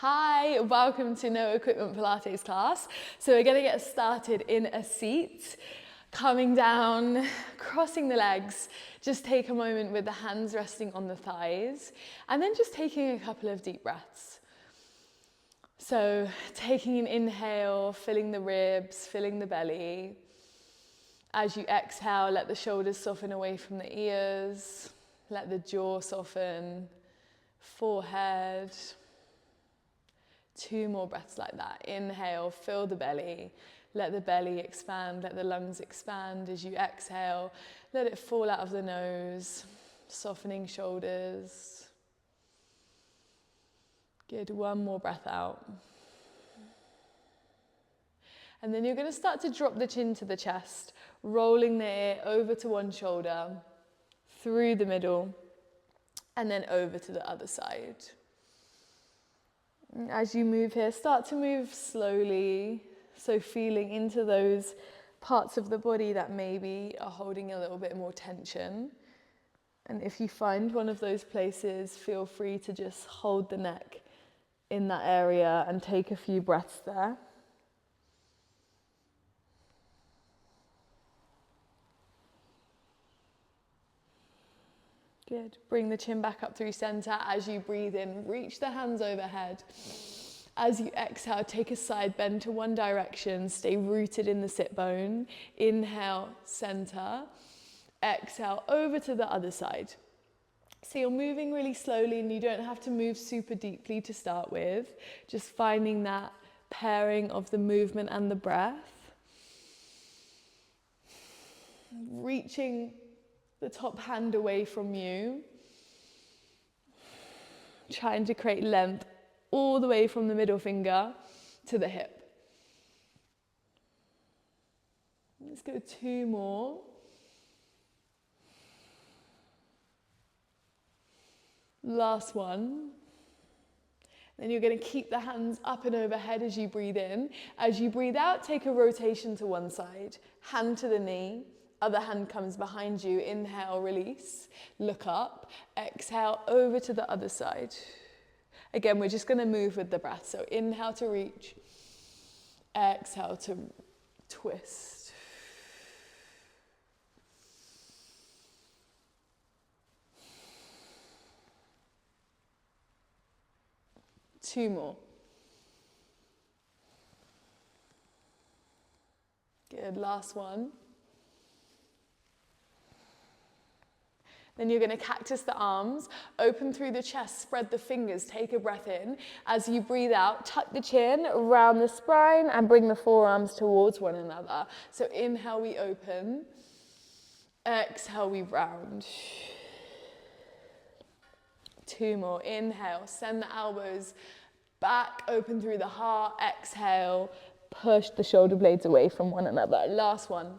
Hi, welcome to No Equipment Pilates class. So we're going to get started in a seat, coming down, crossing the legs. Just take a moment with the hands resting on the thighs, and then just taking a couple of deep breaths. So taking an inhale, filling the ribs, filling the belly. As you exhale, let the shoulders soften away from the ears, let the jaw soften, forehead. 2 more breaths like that. Inhale, fill the belly. Let the belly expand, let the lungs expand. As you exhale, let it fall out of the nose, softening shoulders. Good, 1 more breath out. And then you're going to start to drop the chin to the chest, rolling the ear over to one shoulder, through the middle, and then over to the other side. As you move here, start to move slowly, so feeling into those parts of the body that maybe are holding a little bit more tension. And if you find one of those places, feel free to just hold the neck in that area and take a few breaths there. Good. Bring the chin back up through center. As you breathe in, reach the hands overhead. As you exhale, take a side bend to one direction. Stay rooted in the sit bone. Inhale, center. Exhale, over to the other side. So you're moving really slowly and you don't have to move super deeply to start with. Just finding that pairing of the movement and the breath. Reaching the top hand away from you. Trying to create length all the way from the middle finger to the hip. Let's go 2 more. Last one. Then you're going to keep the hands up and overhead as you breathe in. As you breathe out, take a rotation to one side. Hand to the knee. Other hand comes behind you. Inhale, release. Look up. Exhale, over to the other side. Again, we're just going to move with the breath. So inhale to reach. Exhale to twist. Two more. Good, last one. Then you're going to cactus the arms, open through the chest, spread the fingers, take a breath in. As you breathe out, tuck the chin, round the spine, and bring the forearms towards one another. So inhale, we open. Exhale, we round. 2 more. Inhale, send the elbows back, open through the heart. Exhale, push the shoulder blades away from one another. Last one.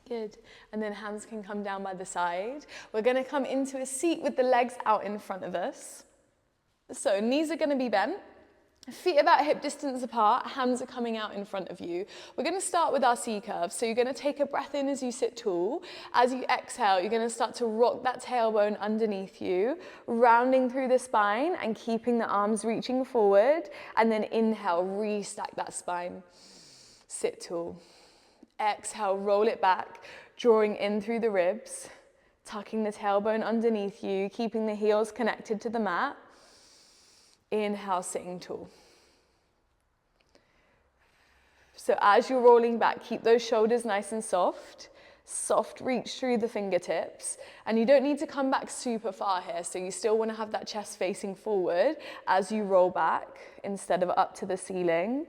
Good. And then hands can come down by the side. We're going to come into a seat with the legs out in front of us. So knees are going to be bent. Feet about hip distance apart. Hands are coming out in front of you. We're going to start with our C-curve. So you're going to take a breath in as you sit tall. As you exhale, you're going to start to rock that tailbone underneath you, rounding through the spine and keeping the arms reaching forward. And then inhale, restack that spine. Sit tall. Exhale, roll it back, drawing in through the ribs, tucking the tailbone underneath you, keeping the heels connected to the mat. Inhale, sitting tall. So as you're rolling back, keep those shoulders nice and soft. Soft reach through the fingertips. And you don't need to come back super far here, so you still want to have that chest facing forward as you roll back instead of up to the ceiling.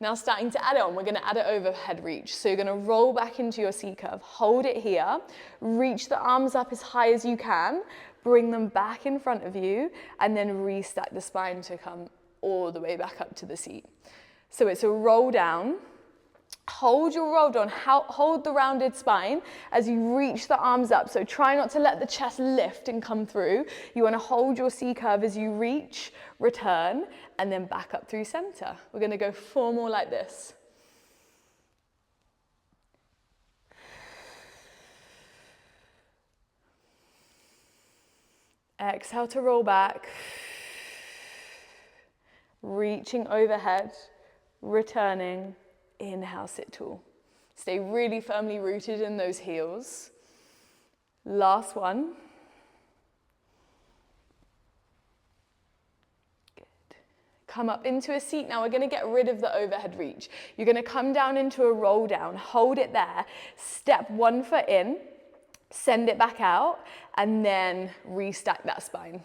Now starting to add on, we're going to add an overhead reach. So you're going to roll back into your C-curve, hold it here, reach the arms up as high as you can, bring them back in front of you, and then restack the spine to come all the way back up to the seat. So it's a roll down. Hold your roll down, hold the rounded spine as you reach the arms up. So try not to let the chest lift and come through. You want to hold your C-curve as you reach, return, and then back up through center. We're going to go 4 more like this. Exhale to roll back. Reaching overhead, returning. Inhale, sit tall. Stay really firmly rooted in those heels. Last one. Good. Come up into a seat. Now we're going to get rid of the overhead reach. You're going to come down into a roll down. Hold it there. Step one foot in. Send it back out. And then restack that spine.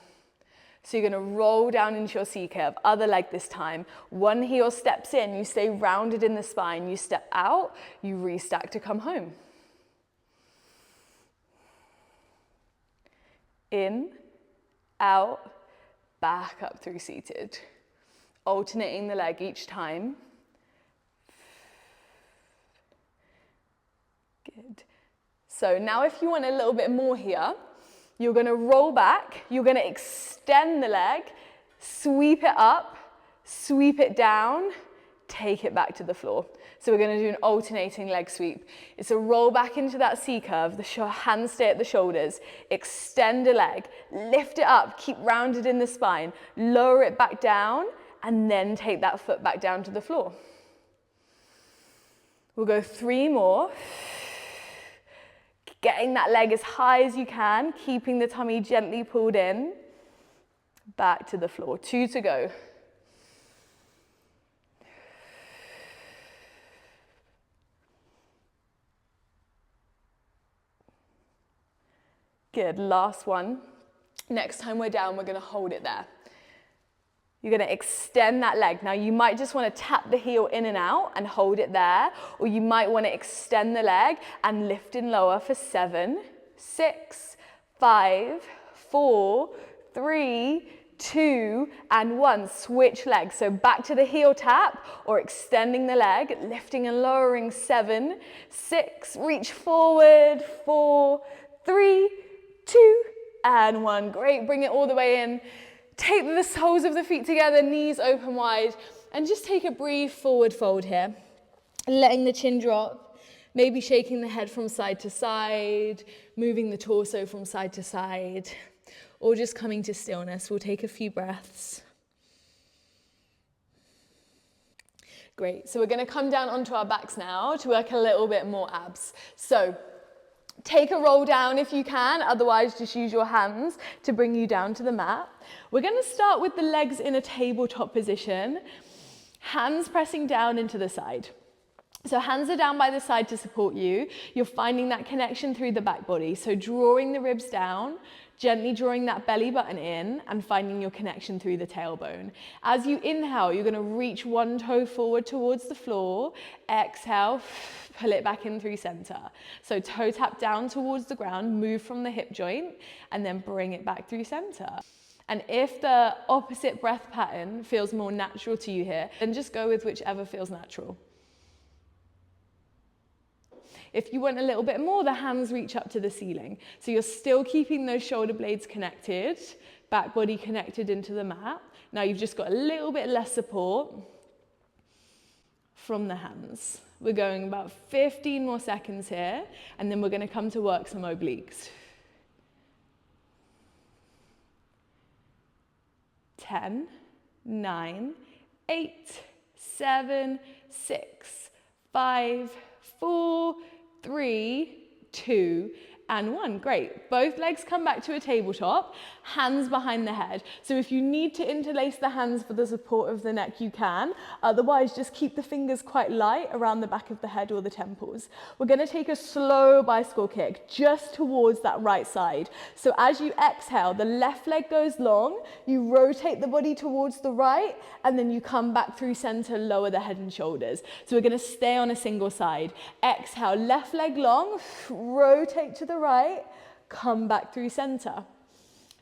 So you're going to roll down into your C curve, other leg this time. One heel steps in, you stay rounded in the spine. You step out, you restack to come home. In, out, back up through seated. Alternating the leg each time. Good. So now if you want a little bit more here, you're going to roll back, you're going to extend the leg, sweep it up, sweep it down, take it back to the floor. So we're going to do an alternating leg sweep. It's a roll back into that C curve, the hands stay at the shoulders, extend a leg, lift it up, keep rounded in the spine, lower it back down, and then take that foot back down to the floor. We'll go 3 more. Getting that leg as high as you can, keeping the tummy gently pulled in. Back to the floor. 2 to go. Good, last one. Next time we're down, we're going to hold it there. You're going to extend that leg. Now you might just want to tap the heel in and out and hold it there, or you might want to extend the leg and lift and lower for 7, 6, 5, 4, 3, 2, and 1. Switch legs. So back to the heel tap or extending the leg, lifting and lowering 7, 6, reach forward, 4, 3, 2, and 1. Great, bring it all the way in. Take the soles of the feet together, knees open wide, and just take a brief forward fold here. Letting the chin drop, maybe shaking the head from side to side, moving the torso from side to side, or just coming to stillness. We'll take a few breaths. Great, so we're going to come down onto our backs now to work a little bit more abs. So take a roll down if you can, otherwise just use your hands to bring you down to the mat. We're going to start with the legs in a tabletop position, hands pressing down into the side. So hands are down by the side to support you. You're finding that connection through the back body. So drawing the ribs down, gently drawing that belly button in and finding your connection through the tailbone. As you inhale, you're going to reach one toe forward towards the floor. Exhale, pull it back in through center. So toe tap down towards the ground, move from the hip joint, and then bring it back through center. And if the opposite breath pattern feels more natural to you here, then just go with whichever feels natural. If you want a little bit more, the hands reach up to the ceiling. So you're still keeping those shoulder blades connected, back body connected into the mat. Now you've just got a little bit less support from the hands. We're going about 15 more seconds here, and then we're going to come to work some obliques. 10, 9, 8, 7, 6, 5, 4, 3, 2, and 1. Great. Both legs come back to a tabletop, hands behind the head. So if you need to interlace the hands for the support of the neck, you can. Otherwise, just keep the fingers quite light around the back of the head or the temples. We're going to take a slow bicycle kick just towards that right side. So as you exhale, the left leg goes long, you rotate the body towards the right, and then you come back through center, lower the head and shoulders. So we're going to stay on a single side. Exhale, left leg long, rotate to the right, come back through center.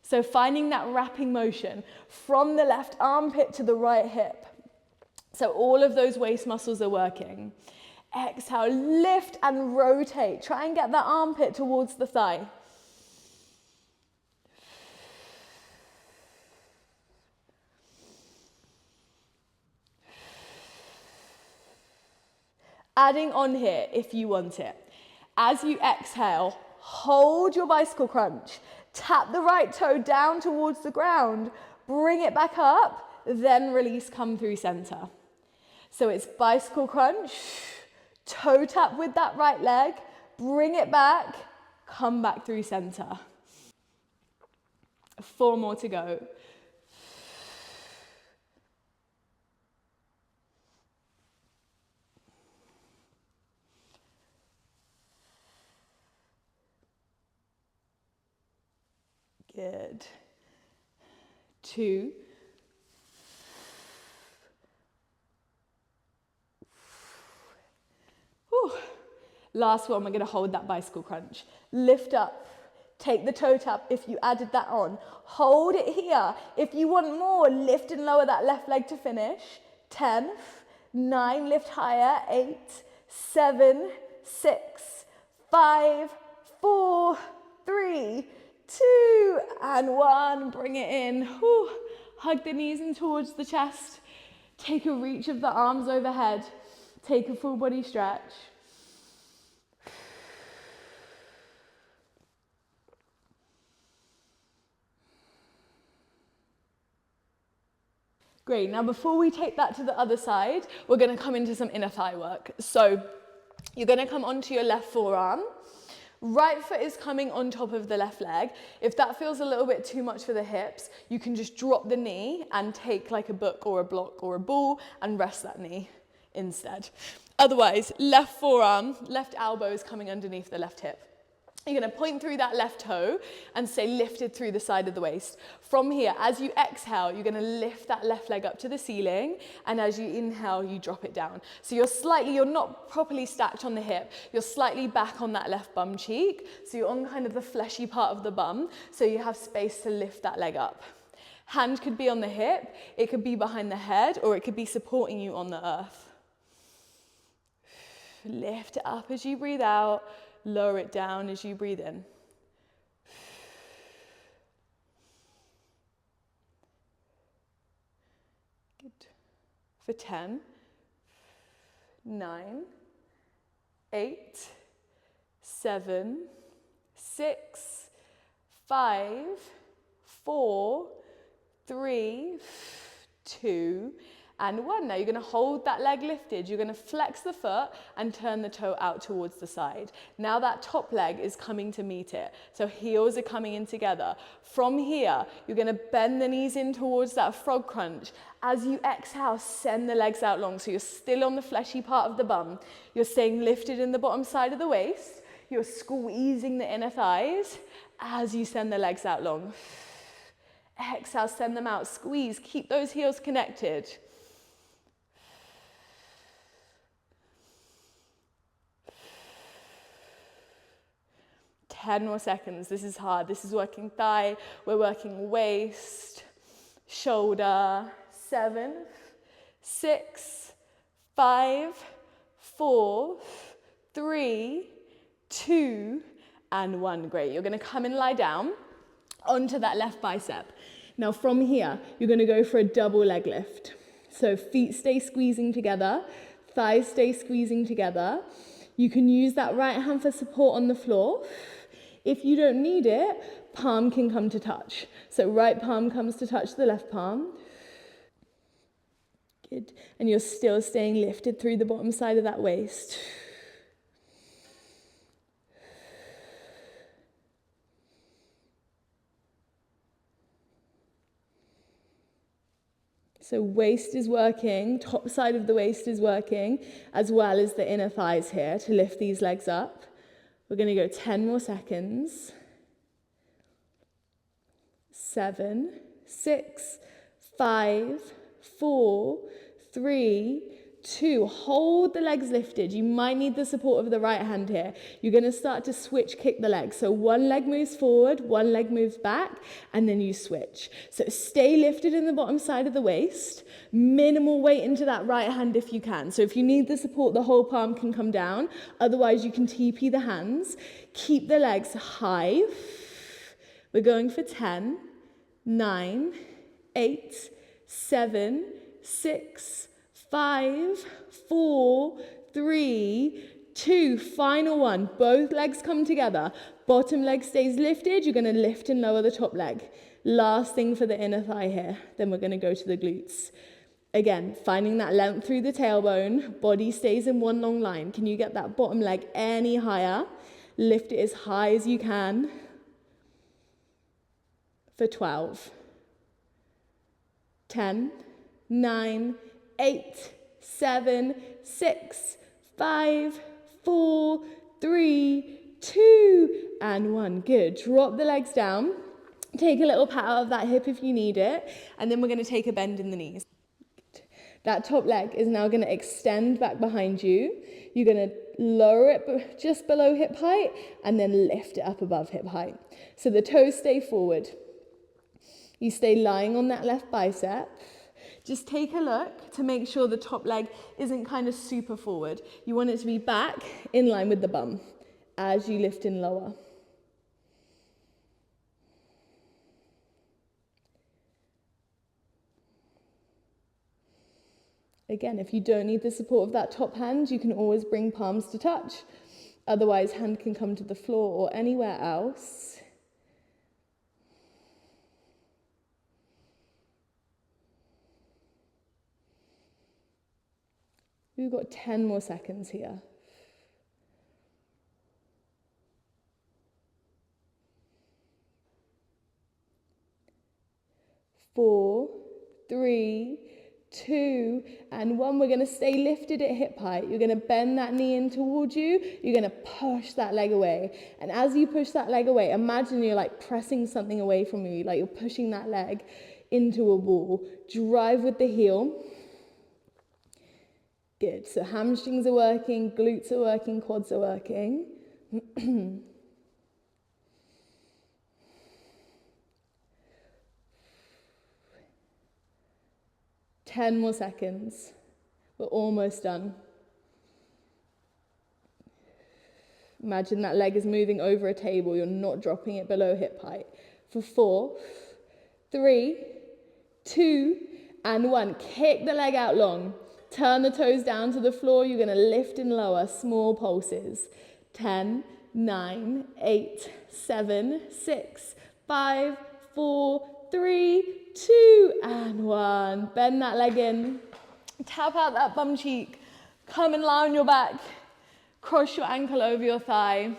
So finding that wrapping motion from the left armpit to the right hip. So all of those waist muscles are working. Exhale, lift and rotate. Try and get that armpit towards the thigh. Adding on here if you want it. As you exhale, hold your bicycle crunch. Tap the right toe down towards the ground. Bring it back up, then release, come through center. So it's bicycle crunch, toe tap with that right leg, bring it back, come back through center. 4 more to go. Good. 2. Whew. Last one, we're going to hold that bicycle crunch. Lift up. Take the toe tap if you added that on. Hold it here. If you want more, lift and lower that left leg to finish. 10, 9, lift higher. 8, 7, 6, 5, 4, 3, 2, and 1. Bring it in. Whew. Hug the knees in towards the chest. Take a reach of the arms overhead. Take a full body stretch. Great, now before we take that to the other side, we're gonna come into some inner thigh work. So you're gonna come onto your left forearm. Right foot is coming on top of the left leg. If that feels a little bit too much for the hips, you can just drop the knee and take like a book or a block or a ball and rest that knee instead. Otherwise, left forearm, left elbow is coming underneath the left hip. You're going to point through that left toe and stay lifted through the side of the waist. From here, as you exhale, you're going to lift that left leg up to the ceiling, and as you inhale, you drop it down. So you're not properly stacked on the hip, you're slightly back on that left bum cheek, so you're on kind of the fleshy part of the bum, so you have space to lift that leg up. Hand could be on the hip, it could be behind the head, or it could be supporting you on the earth. Lift it up as you breathe out. Lower it down as you breathe in. Good. For 10, 9, 8, 7, 6, 5, 4, 3, 2, and 1. Now you're going to hold that leg lifted. You're going to flex the foot and turn the toe out towards the side. Now that top leg is coming to meet it. So heels are coming in together. From here, you're going to bend the knees in towards that frog crunch. As you exhale, send the legs out long. So you're still on the fleshy part of the bum. You're staying lifted in the bottom side of the waist. You're squeezing the inner thighs as you send the legs out long. Exhale, send them out. Squeeze. Keep those heels connected. 10 more seconds. This is hard. This is working thigh. We're working waist, shoulder. 7, 6, 5, 4, 3, 2, and 1. Great. You're going to come and lie down onto that left bicep. Now from here, you're going to go for a double leg lift. So feet stay squeezing together, thighs stay squeezing together. You can use that right hand for support on the floor. If you don't need it, palm can come to touch. So right palm comes to touch the left palm. Good. And you're still staying lifted through the bottom side of that waist. So waist is working, top side of the waist is working, as well as the inner thighs here to lift these legs up. We're going to go 10 more seconds. 7, 6, 5, 4, 3, 2. Hold the legs lifted. You might need the support of the right hand here. You're going to start to switch kick the legs. So one leg moves forward, one leg moves back, and then you switch. So stay lifted in the bottom side of the waist. Minimal weight into that right hand if you can. So if you need the support, the whole palm can come down. Otherwise, you can TP the hands. Keep the legs high. We're going for 10, 9, 8, 7, 6, 5, 4, 3, 2, final one. Both legs come together. Bottom leg stays lifted. You're going to lift and lower the top leg. Last thing for the inner thigh here. Then we're going to go to the glutes. Again, finding that length through the tailbone. Body stays in one long line. Can you get that bottom leg any higher? Lift it as high as you can. For 12. 10, 9, 8, 7, 6, 5, 4, 3, 2, and 1. Good. Drop the legs down. Take a little pat out of that hip if you need it. And then we're going to take a bend in the knees. That top leg is now going to extend back behind you. You're going to lower it just below hip height and then lift it up above hip height. So the toes stay forward. You stay lying on that left bicep. Just take a look to make sure the top leg isn't kind of super forward. You want it to be back in line with the bum as you lift and lower. Again, if you don't need the support of that top hand, you can always bring palms to touch. Otherwise, hand can come to the floor or anywhere else. We've got 10 more seconds here. 4, 3, 2, and 1. We're going to stay lifted at hip height. You're going to bend that knee in towards you. You're going to push that leg away. And as you push that leg away, imagine you're like pressing something away from you, like you're pushing that leg into a wall. Drive with the heel. Good. So hamstrings are working, glutes are working, quads are working. 10 more seconds. We're almost done. Imagine that leg is moving over a table. You're not dropping it below hip height. For 4, 3, 2, and 1. Kick the leg out long. Turn the toes down to the floor. You're going to lift and lower, small pulses. 10, 9, 8, 7, 6, 5, 4, 3, 2, and 1. Bend that leg in. Tap out that bum cheek. Come and lie on your back. Cross your ankle over your thigh.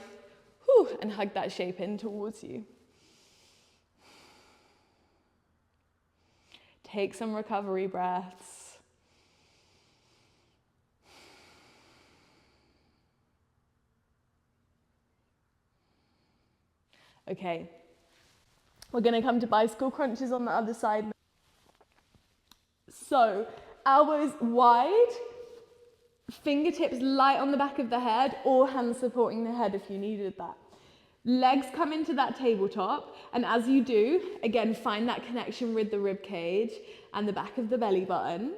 Whew, and hug that shape in towards you. Take some recovery breaths. Okay, we're going to come to bicycle crunches on the other side. So, elbows wide, fingertips light on the back of the head, or hands supporting the head if you needed that. Legs come into that tabletop, and as you do, again, find that connection with the rib cage and the back of the belly button.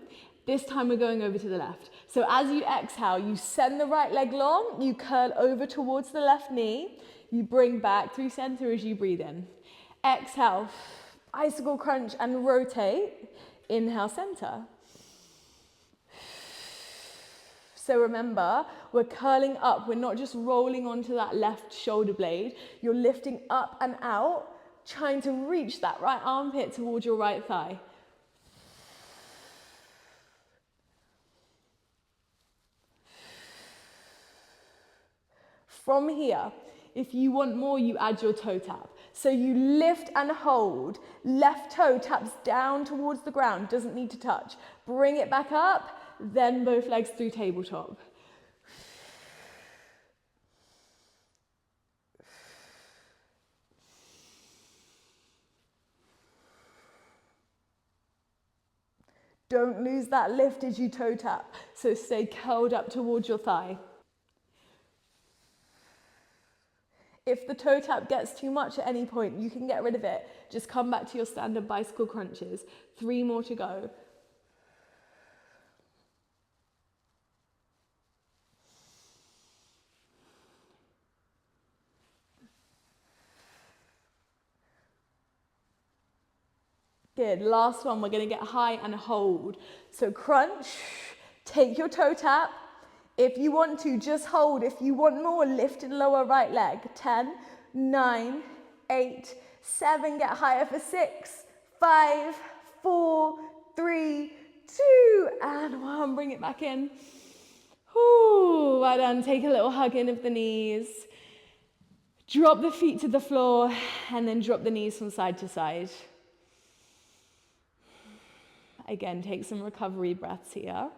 This time we're going over to the left. So as you exhale, you send the right leg long, you curl over towards the left knee, you bring back through center as you breathe in. Exhale, bicycle crunch and rotate. Inhale, center. So remember, we're curling up. We're not just rolling onto that left shoulder blade. You're lifting up and out, trying to reach that right armpit towards your right thigh. From here, if you want more, you add your toe tap. So you lift and hold. Left toe taps down towards the ground, doesn't need to touch. Bring it back up, then both legs through tabletop. Don't lose that lift as you toe tap. So stay curled up towards your thigh. If the toe tap gets too much at any point, you can get rid of it. Just come back to your standard bicycle crunches. 3 more to go. Good, last one, we're gonna get high and hold. So crunch, take your toe tap, If you want to, just hold. If you want more, lift and lower right leg. 10, 9, 8, 7, get higher for 6, 5, 4, 3, 2, and 1. Bring it back in. Whew, well done. Take a little hug in of the knees. Drop the feet to the floor and then drop the knees from side to side. Again, take some recovery breaths here.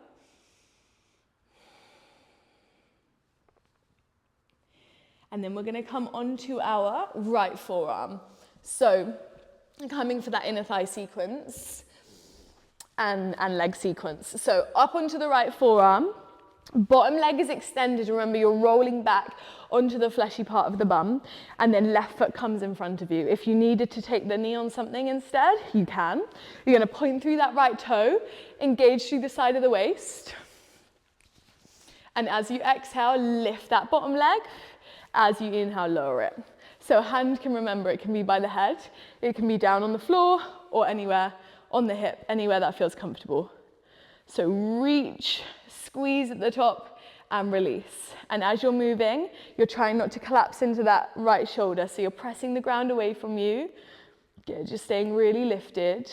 And then we're going to come onto our right forearm. So, coming for that inner thigh sequence and leg sequence. So, up onto the right forearm. Bottom leg is extended. Remember, you're rolling back onto the fleshy part of the bum, and then left foot comes in front of you. If you needed to take the knee on something instead, you can. You're going to point through that right toe, engage through the side of the waist. And as you exhale, lift that bottom leg. As you inhale, lower it. So hand can, remember, it can be by the head, it can be down on the floor, or anywhere on the hip, anywhere that feels comfortable. So reach, squeeze at the top, and release. And as you're moving, you're trying not to collapse into that right shoulder. So you're pressing the ground away from you. Good, just staying really lifted.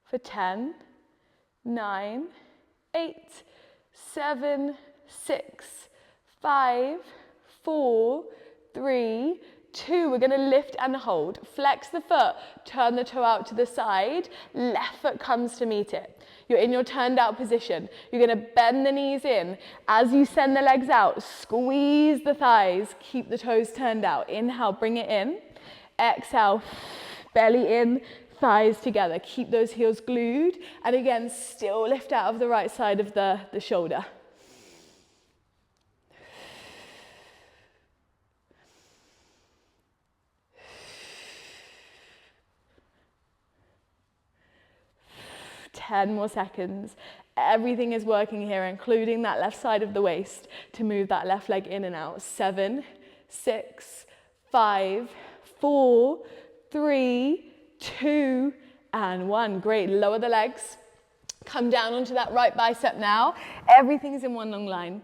For 10, 9, 8, 7, 6, 5, 4, 3, 2. We're going to lift and hold. Flex the foot, turn the toe out to the side, left foot comes to meet it. You're in your turned out position. You're going to bend the knees in. As you send the legs out, squeeze the thighs, keep the toes turned out. Inhale, bring it in. Exhale, belly in, thighs together. Keep those heels glued. And again, still lift out of the right side of the shoulder. Ten more seconds. Everything is working here, including that left side of the waist to move that left leg in and out. 7, 6, 5, 4, 3, 2, and 1. Great. Lower the legs. Come down onto that right bicep now. Everything's in one long line.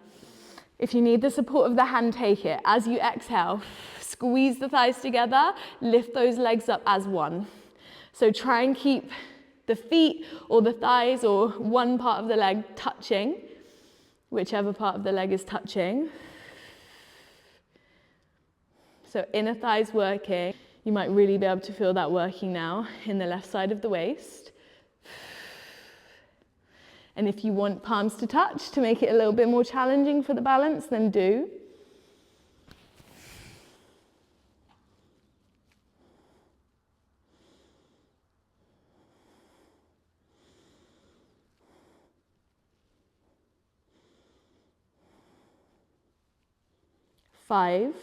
If you need the support of the hand, take it. As you exhale, squeeze the thighs together. Lift those legs up as one. So try and keep the feet or the thighs or one part of the leg touching, whichever part of the leg is touching. So inner thighs working. You might really be able to feel that working now in the left side of the waist. And if you want palms to touch to make it a little bit more challenging for the balance, then do. Five,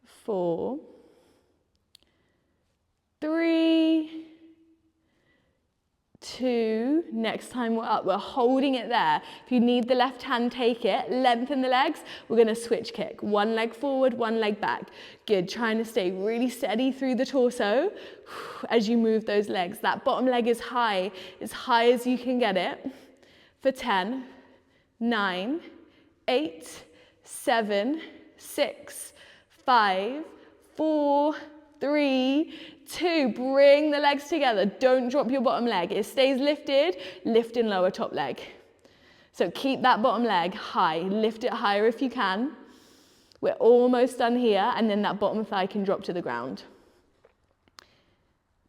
4, 3, 2. Next time we're up, we're holding it there. If you need the left hand, take it. Lengthen the legs. We're going to switch kick. One leg forward, one leg back. Good. Trying to stay really steady through the torso as you move those legs. That bottom leg is high as you can get it. For 10, 9, 8, 7, 6, 5, 4, 3, 2. Bring the legs together. Don't drop your bottom leg. It stays lifted. Lift in lower top leg. So keep that bottom leg high. Lift it higher if you can. We're almost done here, and then that bottom thigh can drop to the ground.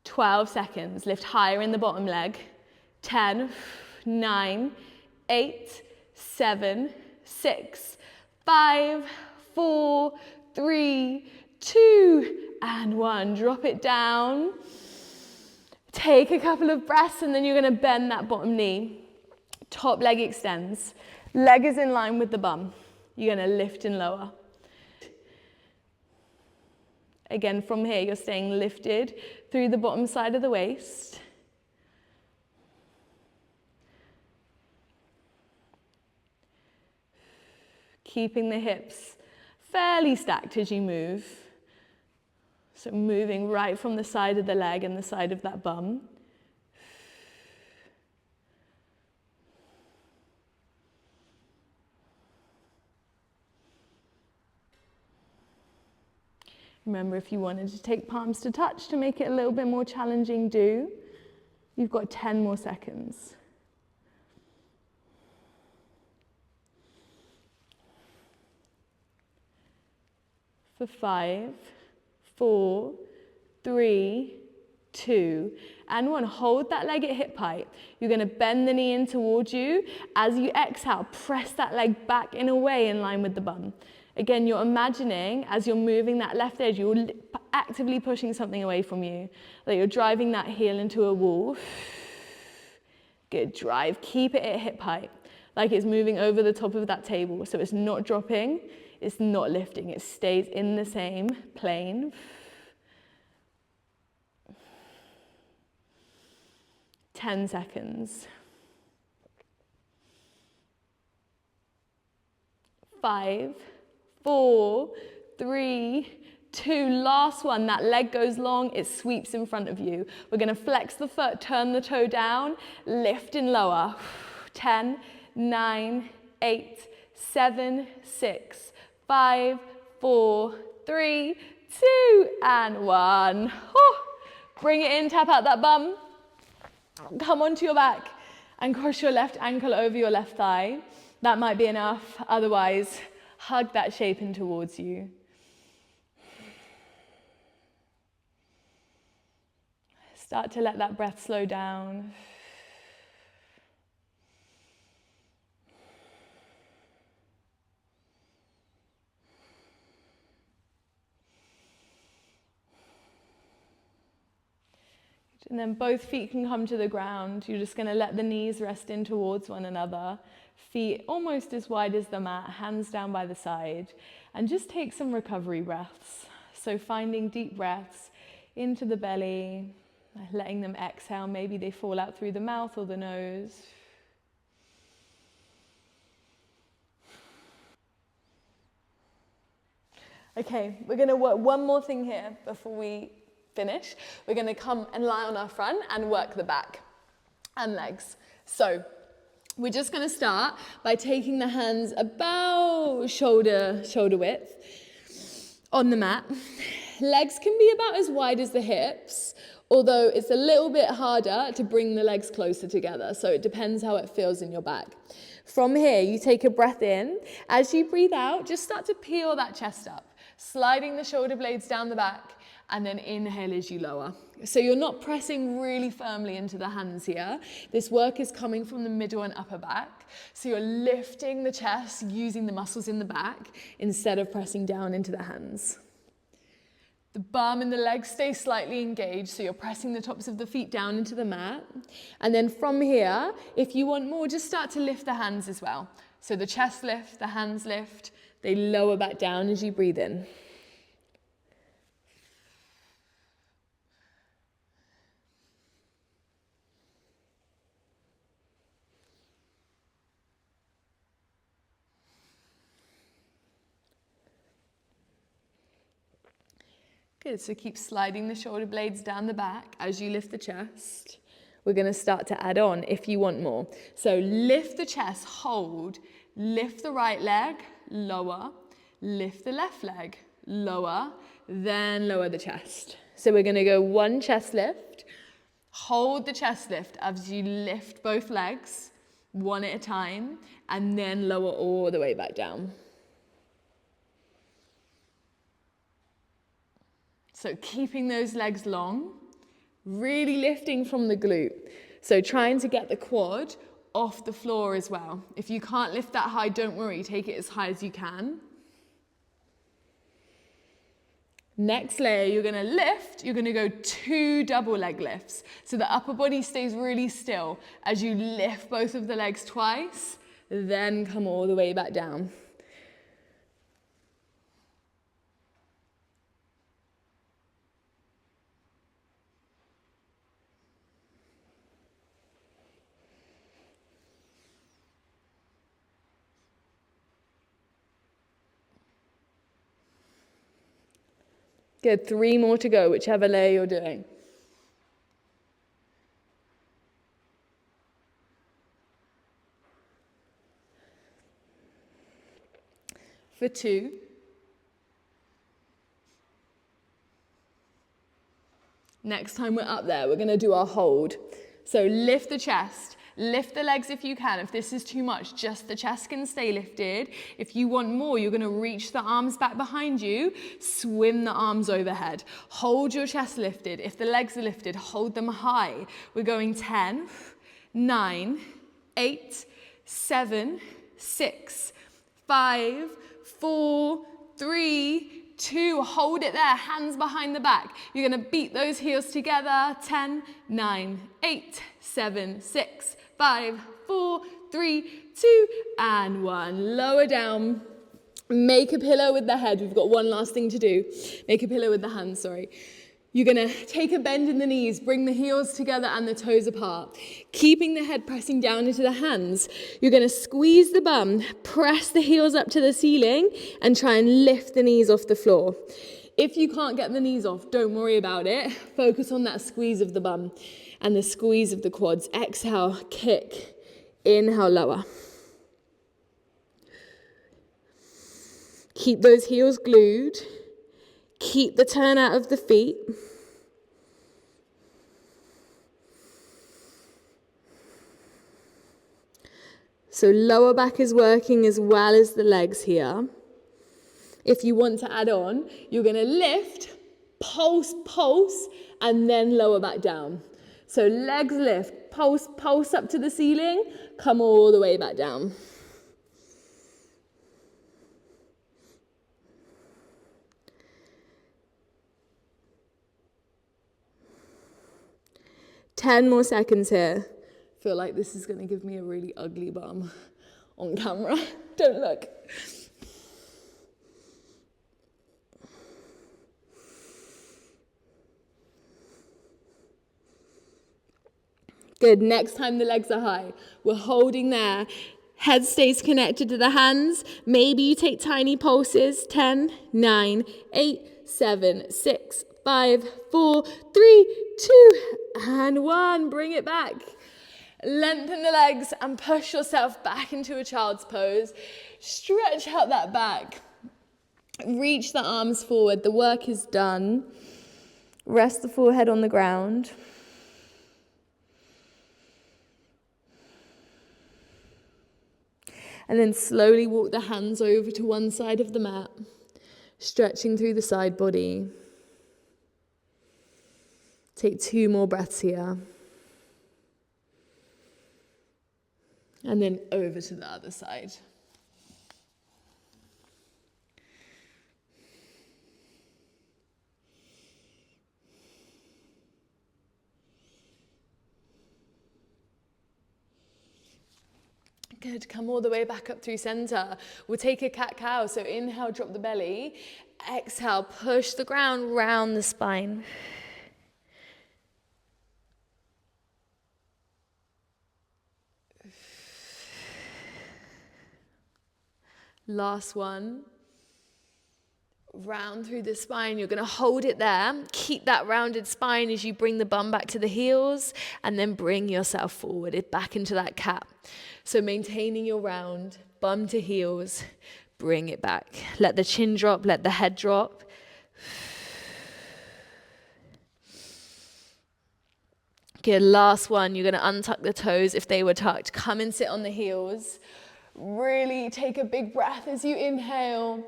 12 seconds. Lift higher in the bottom leg. 10, 9, 8, 7, 6, 5, 4, 3, 2, and 1. Drop it down. Take a couple of breaths, and then you're going to bend that bottom knee. Top leg extends. Leg is in line with the bum. You're going to lift and lower. Again, from here, you're staying lifted through the bottom side of the waist. Keeping the hips fairly stacked as you move. So moving right from the side of the leg and the side of that bum. Remember, if you wanted to take palms to touch to make it a little bit more challenging, do. You've got 10 more seconds. For 5, 4, 3, 2, and 1. Hold that leg at hip height. You're going to bend the knee in towards you. As you exhale, press that leg back in a way in line with the bum. Again, you're imagining as you're moving that left edge, you're actively pushing something away from you. Like you're driving that heel into a wall. Good, drive. Keep it at hip height. Like it's moving over the top of that table. So it's not dropping, it's not lifting. It stays in the same plane. 10 seconds. 5, 4, 3, 2, last one. That leg goes long, it sweeps in front of you. We're going to flex the foot, turn the toe down, lift and lower. 10, 9, 8, 7, 6, 5, 4, 3, 2, and 1. Bring it in, tap out that bum. Come onto your back and cross your left ankle over your left thigh. That might be enough. Otherwise, hug that shape in towards you. Start to let that breath slow down. And then both feet can come to the ground. You're just going to let the knees rest in towards one another. Feet almost as wide as the mat, hands down by the side. And just take some recovery breaths. So finding deep breaths into the belly, letting them exhale. Maybe they fall out through the mouth or the nose. Okay, we're going to work one more thing here before we finish. We're going to come and lie on our front and work the back and legs. So we're just going to start by taking the hands about shoulder width on the mat. Legs can be about as wide as the hips, although it's a little bit harder to bring the legs closer together. So it depends how it feels in your back. From here, you take a breath in. As you breathe out, just start to peel that chest up, sliding the shoulder blades down the back, and then inhale as you lower. So you're not pressing really firmly into the hands here. This work is coming from the middle and upper back. So you're lifting the chest using the muscles in the back instead of pressing down into the hands. The bum and the legs stay slightly engaged, so you're pressing the tops of the feet down into the mat. And then from here, if you want more, just start to lift the hands as well. So the chest lift, the hands lift, they lower back down as you breathe in. Good, so keep sliding the shoulder blades down the back as you lift the chest. We're going to start to add on if you want more. So lift the chest, hold, lift the right leg, lower, lift the left leg, lower, then lower the chest. So we're going to go one chest lift, hold the chest lift as you lift both legs, one at a time, and then lower all the way back down. So keeping those legs long, really lifting from the glute. So trying to get the quad off the floor as well. If you can't lift that high, don't worry, take it as high as you can. Next layer, you're going to lift, you're going to go 2 double leg lifts. So the upper body stays really still as you lift both of the legs twice, then come all the way back down. Good, 3 more to go, whichever layer you're doing. For 2. Next time we're up there, we're gonna do our hold. So lift the chest, lift the legs if you can. If this is too much, just the chest can stay lifted. If you want more, you're gonna reach the arms back behind you, swim the arms overhead. Hold your chest lifted. If the legs are lifted, hold them high. We're going 10, 9, 8, 7, 6, 5, 4, 3, 2, hold it there, hands behind the back. You're gonna beat those heels together. 10, 9, 8, 7, 6, 5, 4, 3, 2, and 1. Lower down. Make a pillow with the head. We've got one last thing to do. Make a pillow with the hands, sorry. You're gonna take a bend in the knees, bring the heels together and the toes apart. Keeping the head pressing down into the hands. You're gonna squeeze the bum, press the heels up to the ceiling and try and lift the knees off the floor. If you can't get the knees off, don't worry about it. Focus on that squeeze of the bum and the squeeze of the quads. Exhale, kick, inhale, lower. Keep those heels glued. Keep the turn out of the feet. So lower back is working as well as the legs here. If you want to add on, you're going to lift, pulse, pulse, and then lower back down. So legs lift, pulse, pulse up to the ceiling, come all the way back down. Ten more seconds here. Feel like this is going to give me a really ugly bum on camera. Don't look. Good. Next time the legs are high, we're holding there. Head stays connected to the hands. Maybe you take tiny pulses. 10, 9, 8, 7, 6, 5, 4, 3, 2, and 1. Bring it back. Lengthen the legs and push yourself back into a child's pose. Stretch out that back. Reach the arms forward. The work is done. Rest the forehead on the ground. And then slowly walk the hands over to one side of the mat, stretching through the side body. Take 2 more breaths here. And then over to the other side. Good, come all the way back up through center. We'll take a cat-cow, so inhale, drop the belly. Exhale, push the ground round the spine. Last one. Round through the spine. You're going to hold it there. Keep that rounded spine as you bring the bum back to the heels and then bring yourself forward, back into that cat. So maintaining your round, bum to heels, bring it back. Let the chin drop, let the head drop. Good, last one. You're going to untuck the toes if they were tucked. Come and sit on the heels. Really take a big breath as you inhale.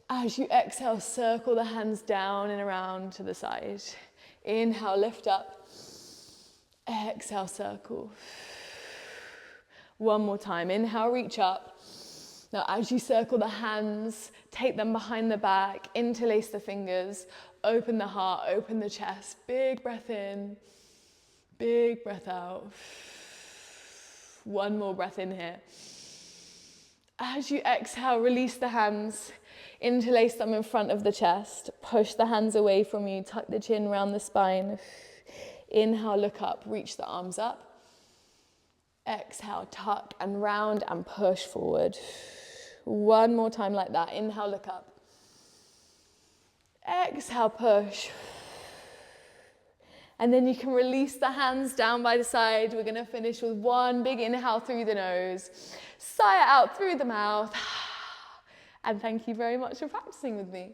As you exhale, circle the hands down and around to the side. Inhale, lift up. Exhale, circle. One more time. Inhale, reach up. Now, as you circle the hands, take them behind the back, interlace the fingers, open the heart, open the chest. Big breath in, big breath out. One more breath in here. As you exhale, release the hands, interlace them in front of the chest, push the hands away from you, tuck the chin around the spine. Inhale, look up, reach the arms up. Exhale, tuck and round and push forward. One more time like that. Inhale, look up. Exhale, push. And then you can release the hands down by the side. We're gonna finish with one big inhale through the nose, sigh it out through the mouth. And thank you very much for practicing with me.